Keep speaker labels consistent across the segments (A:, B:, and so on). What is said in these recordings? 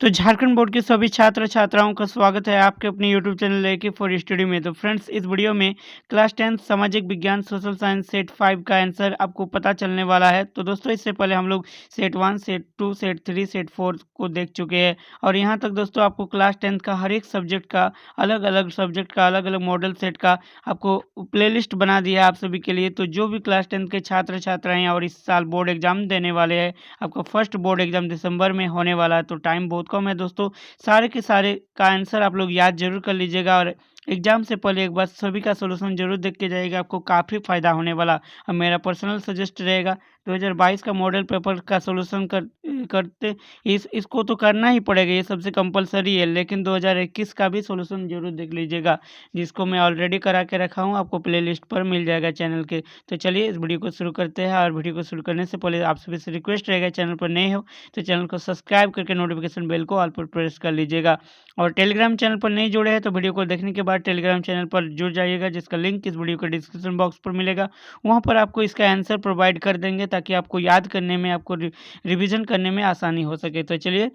A: तो झारखंड बोर्ड के सभी छात्र छात्राओं का स्वागत है आपके अपने YouTube channel AK for study में। तो फ्रेंड्स, इस वीडियो में क्लास 10 सामाजिक विज्ञान सोशल साइंस सेट 5 का आंसर आपको पता चलने वाला है। तो दोस्तों, इससे पहले हम लोग सेट 1 सेट 2 सेट 3 सेट 4 को देख चुके हैं और यहाँ तक दोस्तों आपको क्लास 10 का हर एक सब्जेक्ट का अलग अलग मॉडल सेट का आपको प्लेलिस्ट बना दिया है आप सभी के लिए। तो जो भी क्लास 10 के छात्र छात्राएँ और इस साल बोर्ड एग्जाम देने वाले हैं, आपका फर्स्ट बोर्ड एग्जाम दिसंबर में होने वाला है, तो टाइम बहुत कम है दोस्तों। सारे के सारे का आंसर आप लोग याद जरूर कर लीजिएगा और एग्जाम से पहले एक बार सभी का सोल्यूशन जरूर देख के जाइएगा, आपको काफ़ी फायदा होने वाला। और मेरा पर्सनल सजेस्ट रहेगा 2022 का मॉडल पेपर का सोल्यूशन करते इसको तो करना ही पड़ेगा, ये सबसे कंपलसरी है, लेकिन 2021 का भी सोल्यूशन जरूर देख लीजिएगा, जिसको मैं ऑलरेडी करा के रखा हूँ, आपको प्लेलिस्ट पर मिल जाएगा चैनल के। तो चलिए इस वीडियो को शुरू करते हैं और वीडियो को शुरू करने से पहले आप सभी से रिक्वेस्ट रहेगा, चैनल पर नए हो तो चैनल को सब्सक्राइब करके नोटिफिकेशन बेल को ऑल पर प्रेस कर लीजिएगा। और टेलीग्राम चैनल पर नहीं जुड़े हैं तो वीडियो को देखने के बाद टेलीग्राम चैनल पर जुड़ जाइएगा, जिसका लिंक इस वीडियो के डिस्क्रिप्शन बॉक्स पर मिलेगा। वहाँ पर आपको इसका आंसर प्रोवाइड कर देंगे ताकि आपको याद करने में, आपको रिविजन करने में आसानी हो सके। तो चलिए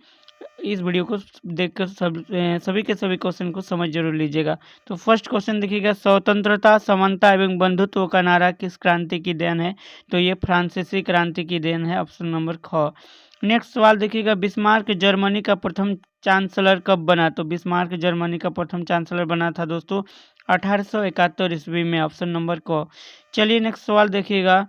A: इस वीडियो को देखकर सभी के सभी क्वेश्चन को समझ जरूर लीजिएगा। तो फर्स्ट क्वेश्चन देखिएगा, स्वतंत्रता समानता एवं बंधुत्व का नारा किस क्रांति की देन है? तो ये फ्रांसीसी क्रांति की देन है, ऑप्शन नंबर ख। नेक्स्ट सवाल देखिएगा, बिस्मार्क जर्मनी का प्रथम चांसलर कब बना? तो बिस्मार्क जर्मनी का प्रथम चांसलर बना था दोस्तों 1871 ईस्वी में, ऑप्शन नंबर क। चलिए नेक्स्ट सवाल देखिएगा,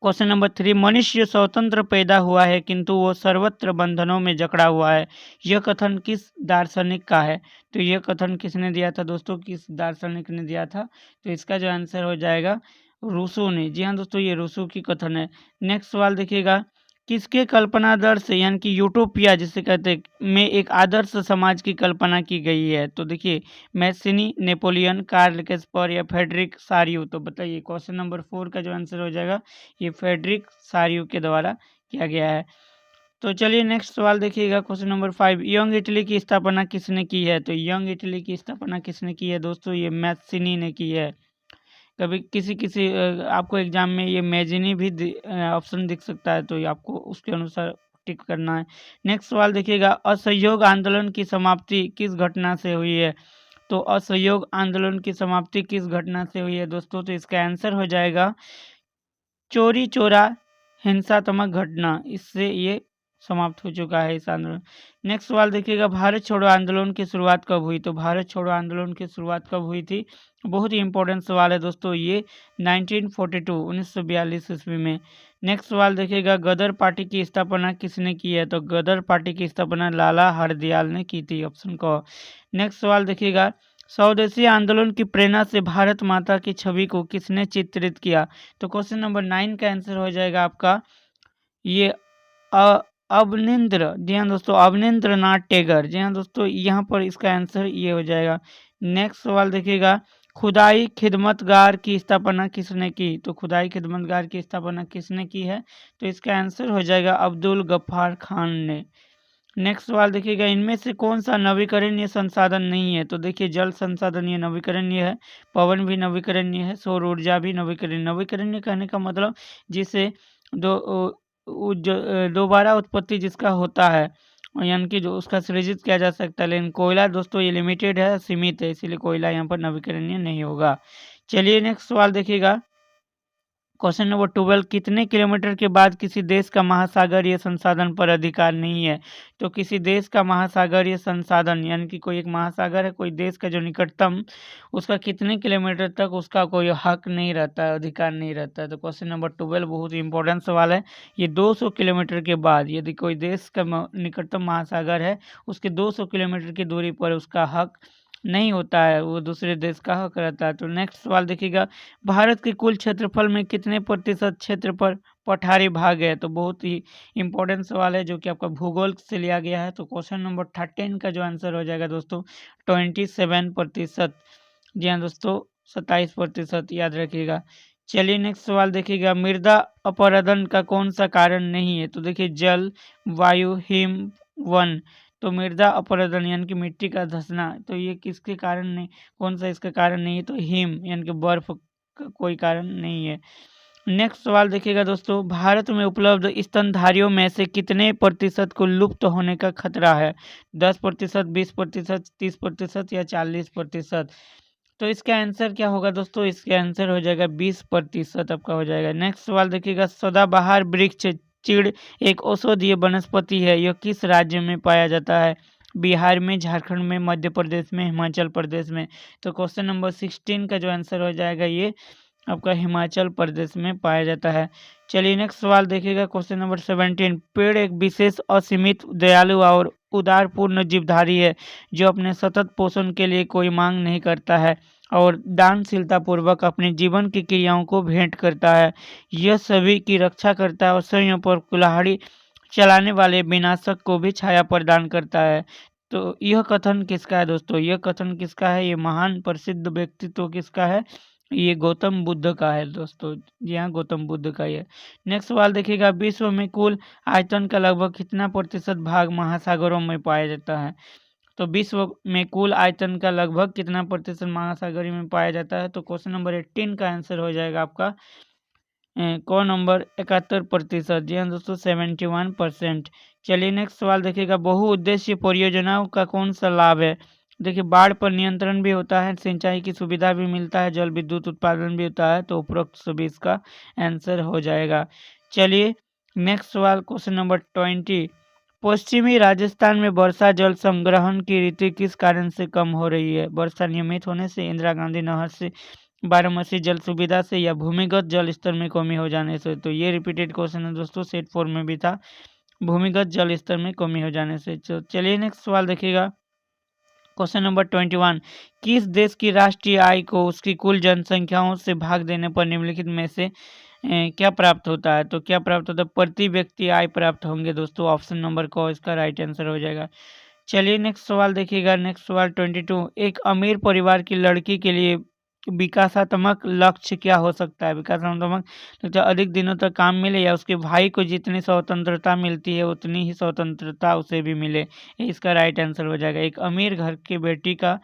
A: क्वेश्चन नंबर 3, मनुष्य स्वतंत्र पैदा हुआ है किंतु वो सर्वत्र बंधनों में जकड़ा हुआ है, यह कथन किस दार्शनिक का है? तो यह कथन किसने दिया था दोस्तों, किस दार्शनिक ने दिया था? तो इसका जो आंसर हो जाएगा रूसो ने। जी हाँ दोस्तों, ये रूसो की कथन है। नेक्स्ट सवाल देखिएगा, किसके कल्पनादर्श यानी कि यूटोपिया जिसे कहते हैं में एक आदर्श समाज की कल्पना की गई है? तो देखिए, मैसिनी, नेपोलियन, कार्ल केस्पर या फ्रेडरिक सारियो। तो बताइए, क्वेश्चन नंबर 4 का जो आंसर हो जाएगा ये फ्रेडरिक सारियो के द्वारा किया गया है। तो चलिए नेक्स्ट सवाल देखिएगा, क्वेश्चन नंबर 5, यंग इटली की स्थापना किसने की है? तो यंग इटली की स्थापना किसने की है दोस्तों? ये मैसिनी ने की है। कभी किसी किसी आपको एग्जाम में ये मैजिनी भी ऑप्शन दिख सकता है, तो ये आपको उसके अनुसार टिक करना है। नेक्स्ट सवाल देखिएगा, असहयोग आंदोलन की समाप्ति किस घटना से हुई है? तो असहयोग आंदोलन की समाप्ति किस घटना से हुई है दोस्तों? तो इसका आंसर हो जाएगा चोरी चोरा हिंसात्मक घटना, इससे ये समाप्त हो चुका है इस आंदोलन। नेक्स्ट सवाल देखिएगा, भारत छोड़ो आंदोलन की शुरुआत कब हुई? तो भारत छोड़ो आंदोलन की शुरुआत कब हुई थी? बहुत ही इंपॉर्टेंट सवाल है दोस्तों, ये 1942 ईस्वी में। नेक्स्ट सवाल देखिएगा, गदर पार्टी की स्थापना किसने की है? तो गदर पार्टी की स्थापना लाला हरदयाल ने की थी, ऑप्शन क। नेक्स्ट सवाल देखिएगा, स्वदेशी आंदोलन की प्रेरणा से भारत माता की छवि को किसने चित्रित किया? तो क्वेश्चन नंबर 9 का आंसर हो जाएगा आपका ये अवनिंद्र। जी हाँ दोस्तों, अवनिंद्र नाथ टैगोर। जी हाँ दोस्तों, यहाँ पर इसका आंसर ये हो जाएगा। नेक्स्ट सवाल देखिएगा, खुदाई खिदमतगार की स्थापना किसने की? तो खुदाई खिदमतगार की स्थापना किसने की है? तो इसका आंसर हो जाएगा अब्दुल गफ्फार खान ने। नेक्स्ट सवाल देखिएगा, इनमें से कौन सा नवीकरणीय संसाधन नहीं है? तो देखिए, जल संसाधन ये नवीकरणीय है, पवन भी नवीकरणीय है, सौर ऊर्जा भी नवीकरणीय। नवीकरणीय कहने का मतलब जिसे दोबारा उत्पत्ति जिसका होता है, यानी कि जो उसका सृजित किया जा सकता है, लेकिन कोयला दोस्तों ये लिमिटेड है, सीमित है, इसीलिए कोयला यहाँ पर नवीकरणीय नहीं होगा। चलिए नेक्स्ट सवाल देखिएगा, क्वेश्चन नंबर 12, कितने किलोमीटर के बाद किसी देश का महासागरीय संसाधन पर अधिकार नहीं है? तो किसी देश का महासागरीय संसाधन यानी कि कोई एक महासागर है, कोई देश का जो निकटतम, उसका कितने किलोमीटर तक उसका कोई हक नहीं रहता है, अधिकार नहीं रहता है। तो क्वेश्चन नंबर 12 बहुत ही इंपॉर्टेंट सवाल है। ये 200 किलोमीटर के बाद यदि कोई देश का निकटतम महासागर है, उसके 200 किलोमीटर की दूरी पर उसका हक नहीं होता है, वो दूसरे देश का हक रहता है। तो नेक्स्ट सवाल देखिएगा, भारत के कुल क्षेत्रफल में कितने प्रतिशत क्षेत्र पर पठारी भाग है? तो बहुत ही इंपॉर्टेंट सवाल है जो कि आपका भूगोल से लिया गया है। तो क्वेश्चन नंबर 13 का जो आंसर हो जाएगा दोस्तों 27%। जी हाँ दोस्तों, 27% याद रखिएगा। चलिए नेक्स्ट सवाल देखिएगा, मृदा अपरदन का कौन सा कारण नहीं है? तो देखिए, जल, वायु, हिम, वन। तो मृदा अपरदन यानी कि मिट्टी का धंसना, तो ये किसके कारण नहीं, कौन सा इसका कारण नहीं है? तो हिम यानी कि बर्फ का कोई कारण नहीं है। नेक्स्ट सवाल देखिएगा दोस्तों, भारत में उपलब्ध स्तनधारियों में से कितने प्रतिशत को लुप्त होने का खतरा है? 10%, 20%, 30% या 40%? तो इसका आंसर क्या होगा दोस्तों? इसका आंसर हो जाएगा 20% आपका हो जाएगा। नेक्स्ट सवाल देखिएगा, सदाबहार वृक्ष चीड़ एक औषधीय वनस्पति है, यह किस राज्य में पाया जाता है? बिहार में, झारखंड में, मध्य प्रदेश में, हिमाचल प्रदेश में? तो क्वेश्चन नंबर 16 का जो आंसर हो जाएगा ये आपका हिमाचल प्रदेश में पाया जाता है। चलिए नेक्स्ट सवाल देखिएगा, क्वेश्चन नंबर 17। पेड़ एक विशेष असीमित दयालु और उदारपूर्ण जीवधारी है जो अपने सतत पोषण के लिए कोई मांग नहीं करता है और दानशीलता पूर्वक अपने जीवन की क्रियाओं को भेंट करता है। यह सभी की रक्षा करता है और स्वयं पर कुल्हाड़ी चलाने वाले विनाशक को भी छाया प्रदान करता है। तो यह कथन किसका है दोस्तों? यह कथन किसका है? ये महान प्रसिद्ध व्यक्तित्व किसका है? ये गौतम बुद्ध का है दोस्तों। जी हाँ, गौतम बुद्ध का ही है। नेक्स्ट सवाल देखिएगा, विश्व में कुल आयतन का लगभग कितना प्रतिशत भाग महासागरों में पाया जाता है? तो विश्व में कुल आयतन का लगभग कितना प्रतिशत महासागरों में पाया जाता है? तो क्वेश्चन नंबर 18 का आंसर हो जाएगा आपका कौन नंबर 71%। जी हाँ दोस्तों, 71%। चलिए नेक्स्ट सवाल देखिएगा, बहुउद्देशीय परियोजनाओं का कौन सा लाभ है? देखिए, बाढ़ पर नियंत्रण भी होता है, सिंचाई की सुविधा भी मिलता है, जल विद्युत उत्पादन भी होता है। तो उपरोक्त सभी इसका आंसर हो जाएगा। चलिए नेक्स्ट सवाल, क्वेश्चन नंबर 20। पश्चिमी राजस्थान में वर्षा जल संग्रहण की रीति किस कारण से कम हो रही है? वर्षा नियमित होने से, इंदिरा गांधी नहर से, बारामती जल सुविधा से, या भूमिगत जल स्तर में कमी हो जाने से? तो ये रिपीटेड क्वेश्चन है दोस्तों, सेट 4 में भी था, भूमिगत जल स्तर में कमी हो जाने से। तो चलिए नेक्स्ट सवाल देखिएगा, क्वेश्चन नंबर 21। किस देश की राष्ट्रीय आय को उसकी कुल जनसंख्याओं से भाग देने पर निम्नलिखित में से क्या प्राप्त होता है? तो क्या प्राप्त होता है? प्रति व्यक्ति आय प्राप्त होंगे दोस्तों। ऑप्शन नंबर को इसका राइट आंसर हो जाएगा। चलिए नेक्स्ट सवाल देखिएगा, नेक्स्ट सवाल 22। एक अमीर परिवार की लड़की के लिए विकासात्मक लक्ष्य क्या हो सकता है? विकासात्मक लक्ष्य अधिक दिनों तक काम मिले या उसके भाई को जितनी स्वतंत्रता मिलती है उतनी ही स्वतंत्रता उसे भी मिले। इसका राइट आंसर हो जाएगा। एक अमीर घर की बेटी का,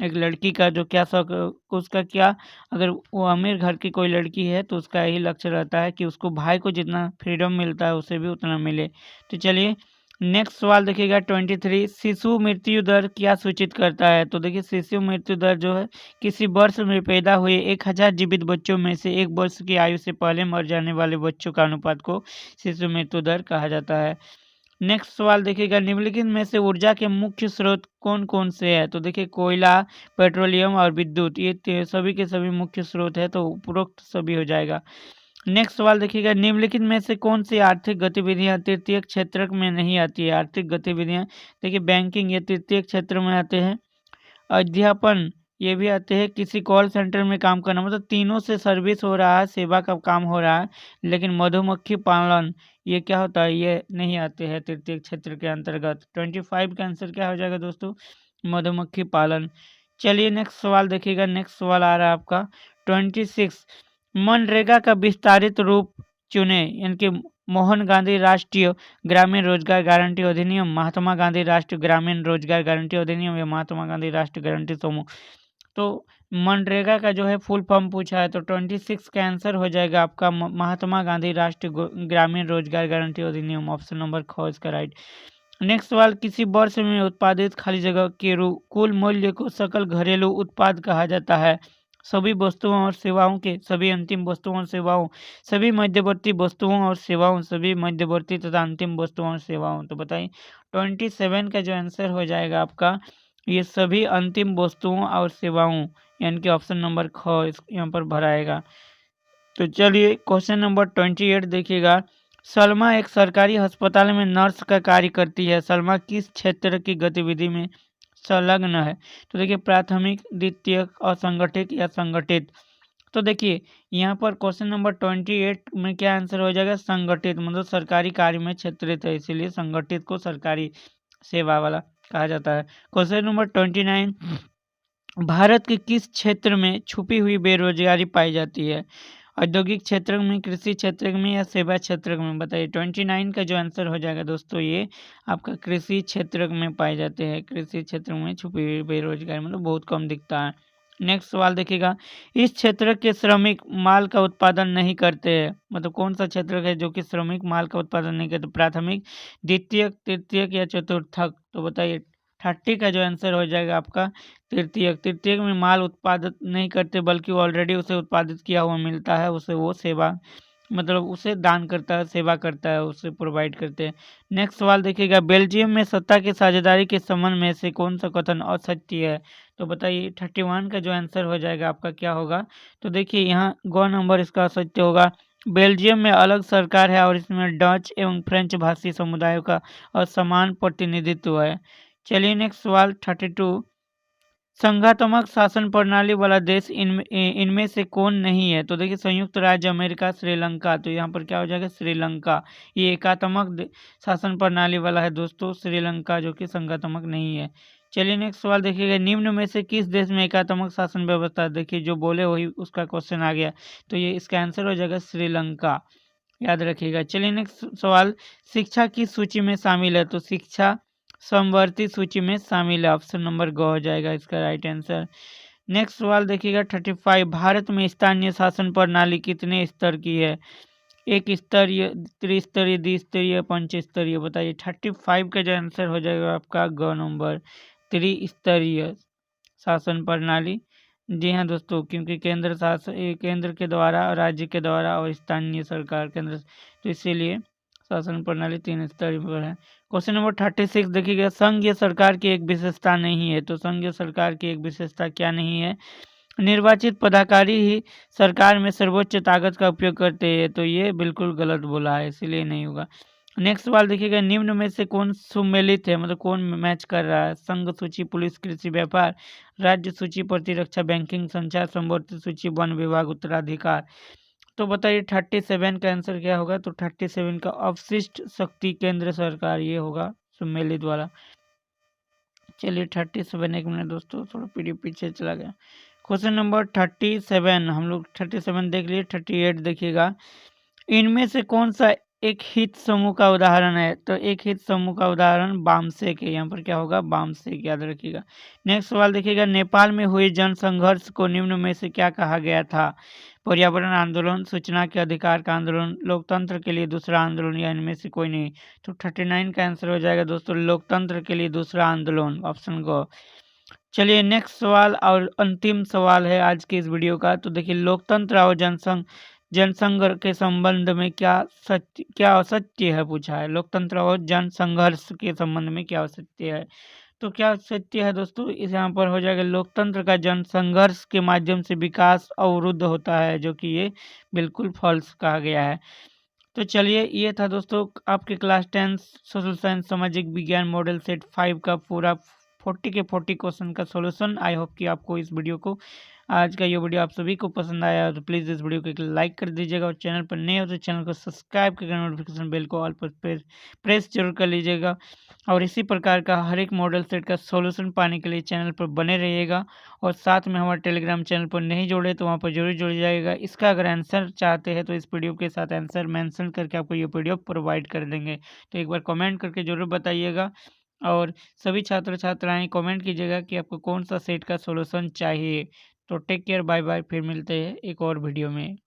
A: एक लड़की का जो क्या शौक, उसका क्या, अगर वो अमीर घर की कोई लड़की है तो उसका यही लक्ष्य रहता है कि उसको भाई को जितना फ्रीडम मिलता है उसे भी उतना मिले। तो चलिए नेक्स्ट सवाल देखिएगा 23। शिशु मृत्यु दर क्या सूचित करता है? तो देखिए, शिशु मृत्यु दर जो है किसी वर्ष में पैदा हुए 1000 जीवित बच्चों में से 1 वर्ष की आयु से पहले मर जाने वाले बच्चों का अनुपात को शिशु मृत्यु दर कहा जाता है। नेक्स्ट सवाल देखिएगा, निम्नलिखित में से ऊर्जा के मुख्य स्रोत कौन कौन से हैं? तो देखिए, कोयला, पेट्रोलियम और विद्युत, ये सभी के सभी मुख्य स्रोत है, तो उपरोक्त सभी हो जाएगा। नेक्स्ट सवाल देखिएगा, निम्नलिखित में से कौन सी आर्थिक गतिविधियां तृतीय क्षेत्र में नहीं आती है? आर्थिक गतिविधियां देखिए, बैंकिंग ये तृतीय क्षेत्र में आते हैं, अध्यापन ये भी आते हैं, किसी कॉल सेंटर में काम करना, मतलब तीनों से सर्विस हो रहा है, सेवा का काम हो रहा है। लेकिन मधुमक्खी पालन ये क्या होता है? ये नहीं आते हैं तृतीय क्षेत्र के अंतर्गत। 25 का आंसर क्या हो जाएगा दोस्तों? मधुमक्खी पालन। चलिए नेक्स्ट सवाल देखिएगा, नेक्स्ट सवाल आ रहा है आपका 26। मनरेगा का विस्तारित रूप चुने, यानी कि मोहन गांधी राष्ट्रीय ग्रामीण रोजगार गारंटी अधिनियम, महात्मा गांधी राष्ट्रीय ग्रामीण रोजगार गारंटी अधिनियम, या महात्मा गांधी राष्ट्रीय गारंटी समूह। तो मनरेगा का जो है फुल फॉर्म पूछा है, तो 26 का आंसर हो जाएगा आपका महात्मा गांधी राष्ट्रीय ग्रामीण रोजगार गारंटी अधिनियम। ऑप्शन नंबर ख इसका राइट। नेक्स्ट सवाल, किसी वर्ष में उत्पादित खाली जगह के कुल मूल्य को सकल घरेलू उत्पाद कहा जाता है? सभी वस्तुओं और सेवाओं के, सभी अंतिम वस्तुओं और सेवाओं, सभी मध्यवर्ती वस्तुओं और सेवाओं, सभी मध्यवर्ती तथा अंतिम वस्तुओं और सेवाओं। तो बताइए 27 का जो आंसर हो जाएगा आपका, ये सभी अंतिम वस्तुओं और सेवाओं, यानी कि ऑप्शन नंबर ख यहाँ पर भराएगा। तो चलिए क्वेश्चन नंबर 28 देखिएगा, सलमा एक सरकारी अस्पताल में नर्स का कार्य करती है। सलमा किस क्षेत्र की गतिविधि में संलग्न है? तो देखिए, प्राथमिक, द्वितीयक, असंगठित या संगठित। तो देखिए यहाँ पर क्वेश्चन नंबर 28 में क्या आंसर हो जाएगा? संगठित, मतलब सरकारी कार्य में क्षेत्रित है, इसीलिए संगठित को सरकारी सेवा वाला कहा जाता है। Question number 29। भारत के किस क्षेत्र में छुपी हुई बेरोजगारी पाई जाती है? औद्योगिक क्षेत्र में, कृषि क्षेत्र में, या सेवा क्षेत्र में? बताइए 29 का जो आंसर हो जाएगा दोस्तों, ये आपका कृषि क्षेत्र में पाए जाते हैं। कृषि क्षेत्र में छुपी हुई बेरोजगारी, मतलब बहुत कम दिखता है। नेक्स्ट सवाल देखिएगा, इस क्षेत्र के श्रमिक माल का उत्पादन नहीं करते हैं, मतलब कौन सा क्षेत्र है जो कि श्रमिक माल का उत्पादन नहीं करते, प्राथमिक, द्वितीयक, तृतीयक या चतुर्थक। तो बताइए 30 का जो आंसर हो जाएगा आपका तृतीयक। तृतीयक में माल उत्पादित नहीं करते बल्कि ऑलरेडी उसे उत्पादित किया हुआ मिलता है, उसे वो सेवा मतलब उसे दान करता है, सेवा करता है, उसे प्रोवाइड करते हैं। नेक्स्ट सवाल देखिएगा, बेल्जियम में सत्ता की साझेदारी के संबंध में से कौन सा कथन असत्य है। तो बताइए 31 का जो आंसर हो जाएगा आपका क्या होगा। तो देखिए यहाँ गौ नंबर इसका असत्य होगा। बेल्जियम में अलग सरकार है और इसमें डच एवं फ्रेंच भाषी समुदायों का असमान प्रतिनिधित्व है। चलिए नेक्स्ट सवाल 32, संघात्मक शासन प्रणाली वाला देश इनमें से कौन नहीं है। तो देखिए संयुक्त राज्य अमेरिका, श्रीलंका। तो यहाँ पर क्या हो जाएगा श्रीलंका। ये एकात्मक शासन प्रणाली वाला है दोस्तों श्रीलंका, जो कि संघात्मक नहीं है। चलिए नेक्स्ट सवाल देखिएगा, निम्न में से किस देश में एकात्मक शासन व्यवस्था। देखिए जो बोले वही उसका क्वेश्चन आ गया, तो ये इसका आंसर हो जाएगा श्रीलंका, याद रखिएगा। चलिए नेक्स्ट सवाल, शिक्षा की सूची में शामिल है। तो शिक्षा समवर्ती सूची में शामिल है, ऑप्शन नंबर ग हो जाएगा इसका राइट आंसर। नेक्स्ट सवाल देखिएगा 35, भारत में स्थानीय शासन प्रणाली कितने स्तर की है। एक स्तरीय, त्रिस्तरीय, द्विस्तरीय, पंच स्तरीय। बताइए 35 का जो आंसर हो जाएगा आपका ग नंबर, त्रिस्तरीय शासन प्रणाली। जी हाँ दोस्तों, क्योंकि केंद्र शासन केंद्र के द्वारा, राज्य के द्वारा और स्थानीय सरकार केंद्र, तो इसीलिए शासन प्रणाली 3 स्तर पर है। क्वेश्चन नंबर 36 देखिएगा, संघीय सरकार की एक विशेषता नहीं है। तो संघीय सरकार की एक विशेषता क्या नहीं है, निर्वाचित पदाधिकारी ही सरकार में सर्वोच्च ताकत का उपयोग करते हैं। तो ये बिल्कुल गलत बोला है, इसीलिए नहीं होगा। नेक्स्ट सवाल देखिएगा, निम्न में से कौन सुमेलित है, मतलब कौन मैच कर रहा है। संघ सूची पुलिस कृषि व्यापार, राज्य सूची प्रतिरक्षा बैंकिंग संचार, संवर्धित सूची वन विभाग उत्तराधिकार। तो बताइए 37 का आंसर क्या होगा। तो 37 का अवशिष्ट शक्ति केंद्र सरकार, ये होगा सुमेलित वाला। चलिए 37, एक मिनट दोस्तों, थोड़ा पीडीएफ पीछे चला गया। क्वेश्चन नंबर 37 हम लोग 37 देख लिए। 38 देखिएगा, इनमें से कौन सा एक हित समूह का उदाहरण है। तो एक हित समूह का उदाहरण वामसेक है, यहाँ पर क्या होगा वामसेक, याद रखिएगा। नेक्स्ट सवाल देखिएगा, नेपाल में हुए जन संघर्ष को निम्न में से क्या कहा गया था। पर्यावरण आंदोलन, सूचना के अधिकार का आंदोलन, लोकतंत्र के लिए दूसरा आंदोलन, या इनमें से कोई नहीं। तो 39 का आंसर हो जाएगा दोस्तों लोकतंत्र के लिए दूसरा आंदोलन, ऑप्शन गो। चलिए नेक्स्ट सवाल और अंतिम सवाल है आज की इस वीडियो का। तो देखिए, लोकतंत्र और जनसंघ के संबंध में क्या असत्य है पूछा है। लोकतंत्र और जनसंघर्ष के संबंध में क्या असत्य है। तो क्या सत्य है दोस्तों, इस यहाँ पर हो जाएगा, लोकतंत्र का जनसंघर्ष के माध्यम से विकास अवरुद्ध होता है, जो कि ये बिल्कुल फॉल्स कहा गया है। तो चलिए ये था दोस्तों आपके क्लास 10 सोशल साइंस सामाजिक विज्ञान मॉडल सेट 5 का पूरा 40 के 40 क्वेश्चन का सॉल्यूशन। आई होप कि आपको इस वीडियो को, आज का ये वीडियो आप सभी को पसंद आया, तो प्लीज़ इस वीडियो को एक लाइक कर दीजिएगा, और चैनल पर नए हो तो चैनल को सब्सक्राइब करके नोटिफिकेशन बेल को ऑल पर प्रेस जरूर कर लीजिएगा। और इसी प्रकार का हर एक मॉडल सेट का सॉल्यूशन पाने के लिए चैनल पर बने रहिएगा। और साथ में हमारे टेलीग्राम चैनल पर नहीं जोड़े तो वहाँ पर जरूर जुड़ जाएगा। इसका अगर आंसर चाहते हैं तो इस पीडीएफ के साथ आंसर मेंशन करके आपको ये पीडीएफ प्रोवाइड कर देंगे। तो एक बार कमेंट करके जरूर बताइएगा, और सभी छात्र छात्राएं कमेंट कीजिएगा कि आपको कौन सा सेट का सॉल्यूशन चाहिए। तो टेक केयर, बाय बाय, फिर मिलते हैं एक और वीडियो में।